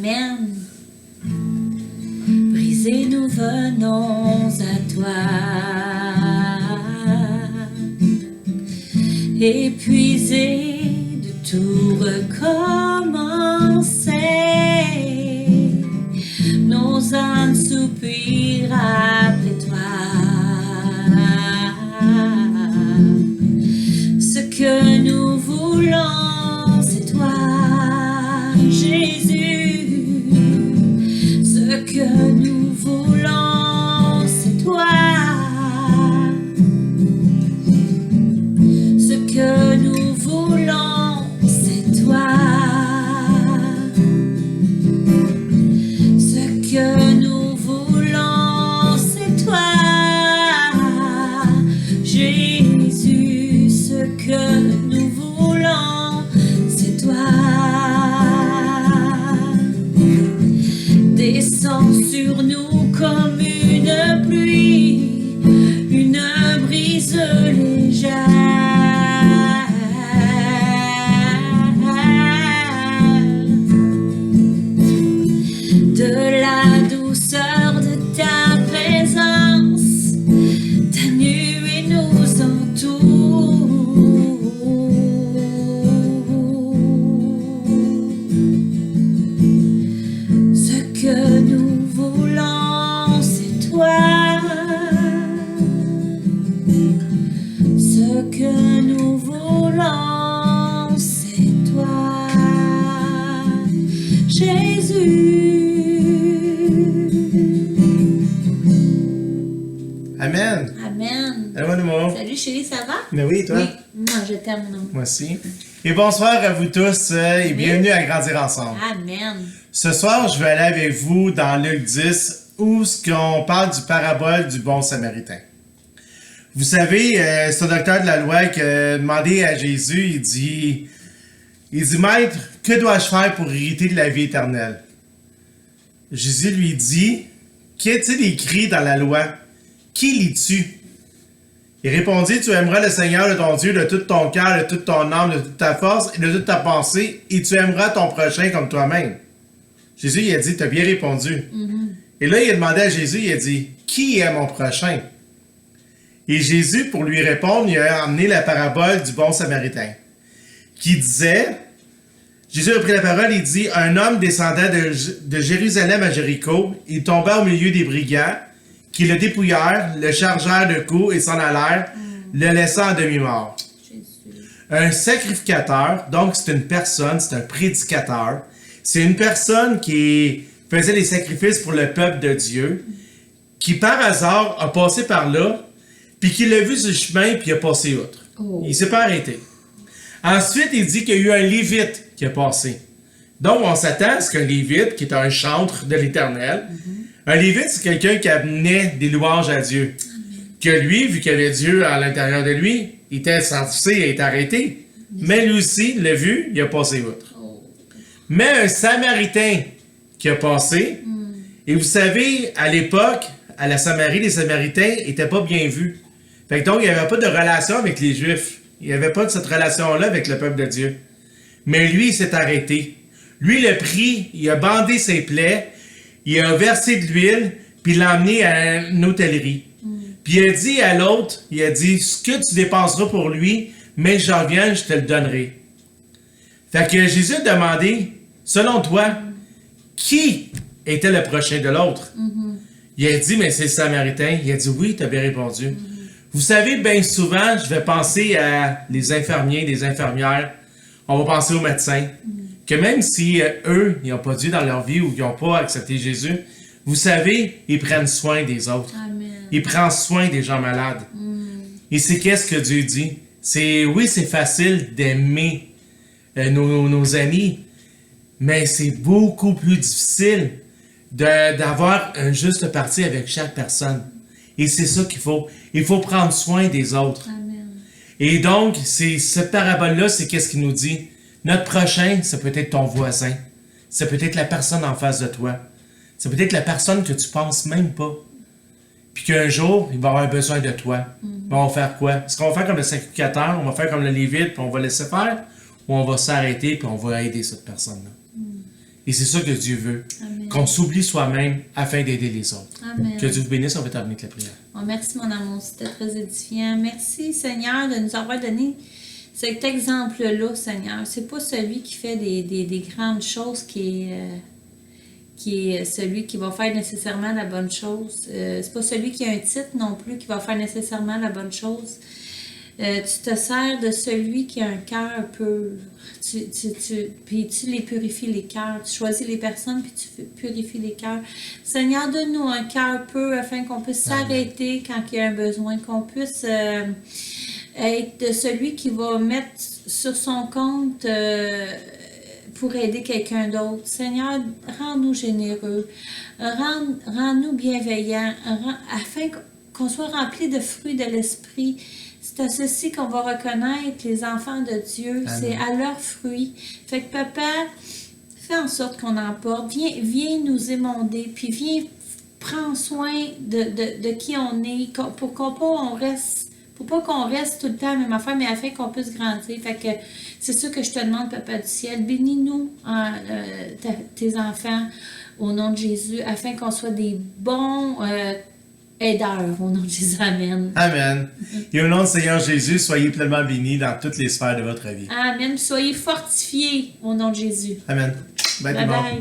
Amen. Brisés, nous venons à toi. Épuisés de tout recommencer, nos âmes soupirent après toi. Ce que nous voulons, c'est toi, Jésus. Ce que nous voulons, c'est toi. Ce que nous voulons, c'est toi. Ce que nous voulons, c'est toi, Jésus. Ce que nous voulons, c'est toi. Descends sur nous comme une pluie, une brise légère. De la douceur de ta présence, ta nuée nous entoure. Ce que nous voulons, c'est toi. Ce que nous voulons, c'est toi, Jésus. Amen. Amen. Allô, mon amour. Salut chérie, ça va? Mais oui, toi? Oui. Non, je t'aime, non. Moi aussi. Et bonsoir à vous tous et bienvenue à Grandir Ensemble. Amen. Ce soir, je vais aller avec vous dans Luc 10 où on parle du parabole du bon samaritain. Vous savez, c'est un docteur de la loi qui a demandé à Jésus, il dit Maître, que dois-je faire pour hériter de la vie éternelle? Jésus lui dit, qu'est-il écrit dans la loi? Qui lis-tu? Il répondit, tu aimeras le Seigneur de ton Dieu de tout ton cœur, de toute ton âme, de toute ta force et de toute ta pensée, et tu aimeras ton prochain comme toi-même. Jésus, il a dit, tu as bien répondu. Et là, il a demandé à Jésus, il a dit, qui est mon prochain? Et Jésus, pour lui répondre, il a amené la parabole du bon samaritain, qui disait, Jésus a pris la parole, il dit, un homme descendant de Jérusalem à Jéricho, il tomba au milieu des brigands, qui le dépouillèrent, le chargèrent de coups et s'en allèrent, le laissant à demi-mort. Un sacrificateur, donc c'est une personne, c'est un prédicateur, c'est une personne qui faisait les sacrifices pour le peuple de Dieu, qui par hasard a passé par là, puis qui l'a vu sur le chemin, puis il a passé outre. Oh. Il s'est pas arrêté. Ensuite, il dit qu'il y a eu un lévite qui a passé. Donc, on s'attend à ce qu'un lévite, qui est un chantre de l'Éternel, un lévite, c'est quelqu'un qui amenait des louanges à Dieu. Que lui, vu qu'il y avait Dieu à l'intérieur de lui, il était censé être arrêté. Mais lui aussi, l'a vu, il a passé outre. Mais un Samaritain qui a passé, et vous savez, à l'époque, à la Samarie, les Samaritains n'étaient pas bien vus. Fait que donc, il n'y avait pas de relation avec les Juifs. Il n'y avait pas de cette relation-là avec le peuple de Dieu. Mais lui, il s'est arrêté. Lui, il a pris, il a bandé ses plaies, il a versé de l'huile, puis il l'a emmené à une hôtellerie. Puis il a dit à l'autre, il a dit, ce que tu dépenseras pour lui, mais je reviens, je te le donnerai. Fait que Jésus a demandé, selon toi, qui était le prochain de l'autre? Il a dit, mais c'est le Samaritain. Il a dit, oui, tu as bien répondu. Vous savez, bien souvent, je vais penser à les infirmiers, les infirmières. On va penser aux médecins. Que même si eux, ils n'ont pas Dieu dans leur vie ou ils n'ont pas accepté Jésus, vous savez, ils prennent soin des autres. Amen. Ils prennent soin des gens malades. Et c'est qu'est-ce que Dieu dit? Oui, c'est facile d'aimer nos amis, mais c'est beaucoup plus difficile d'avoir un juste parti avec chaque personne. Et c'est ça qu'il faut. Il faut prendre soin des autres. Amen. Et donc, cette parabole-là, c'est qu'est-ce qu'il nous dit? Notre prochain, ça peut être ton voisin. Ça peut être la personne en face de toi. Ça peut être la personne que tu penses même pas. Puis qu'un jour, il va avoir besoin de toi. Mais on va faire quoi? Est-ce qu'on va faire comme le sacrificateur? On va faire comme le lévite, puis on va laisser faire? Ou on va s'arrêter, puis on va aider cette personne-là? Et Et c'est ça que Dieu veut. Amen. Qu'on s'oublie soi-même afin d'aider les autres. Amen. Que Dieu vous bénisse, on va terminer avec la prière. Oh, merci, mon amour, c'était très édifiant. Merci, Seigneur, de nous avoir donné cet exemple-là, Seigneur. C'est pas celui qui fait des grandes choses qui est celui qui va faire nécessairement la bonne chose. C'est pas celui qui a un titre non plus qui va faire nécessairement la bonne chose. Tu te sers de celui qui a un cœur pur. Puis tu les purifies les cœurs. Tu choisis les personnes puis tu purifies les cœurs. Seigneur, donne-nous un cœur pur afin qu'on puisse s'arrêter quand il y a un besoin, qu'on puisse être de celui qui va mettre sur son compte pour aider quelqu'un d'autre. Seigneur, rends-nous généreux, rends-nous bienveillants, afin qu'on soit remplis de fruits de l'Esprit. C'est à ceci qu'on va reconnaître les enfants de Dieu. Amen. C'est à leurs fruits. Fait que papa, fais en sorte qu'on en porte. Viens nous émonder, puis viens prendre soin de qui on est, pour pas qu'on reste tout le temps la même affaire, mais afin qu'on puisse grandir. Fait que c'est ça que je te demande, Papa du ciel. Bénis-nous, tes enfants, au nom de Jésus, afin qu'on soit des bons aideurs, au nom de Jésus. Amen. Amen. Et au nom du Seigneur Jésus, soyez pleinement bénis dans toutes les sphères de votre vie. Amen. Soyez fortifiés, au nom de Jésus. Amen. Bye, bye.